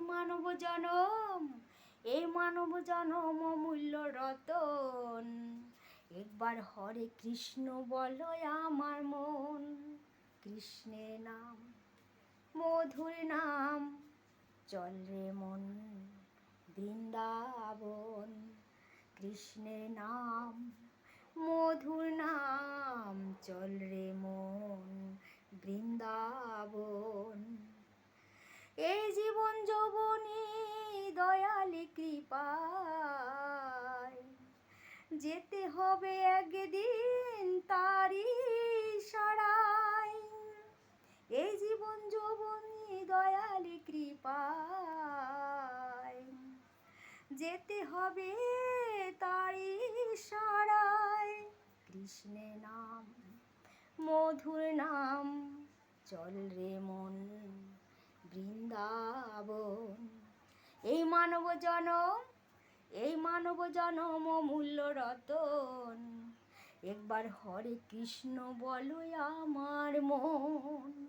মানব জনম, এই মানব জনম অমূল্য রতন। একবার হরে কৃষ্ণ বলো আমার মন। কৃষ্ণের নাম মধুর নাম, চল রে মন বৃন্দাবন। কৃষ্ণের নাম মধুর নাম, চল রে মন বৃন্দাবন। এই জীবন যৌবনে দয়ালি কৃপায় যেতে হবে একদিন তারি সারায়। এই জীবন যৌবনে দয়ালি কৃপায় যেতে হবে তারি সারায়। কৃষ্ণের নাম মধুর নাম, চল রে মন বৃন্দাবন। এই মানব জনম, এই মানব জনম অমূল্য রতন। একবার হরে কৃষ্ণ বলো আমার মন।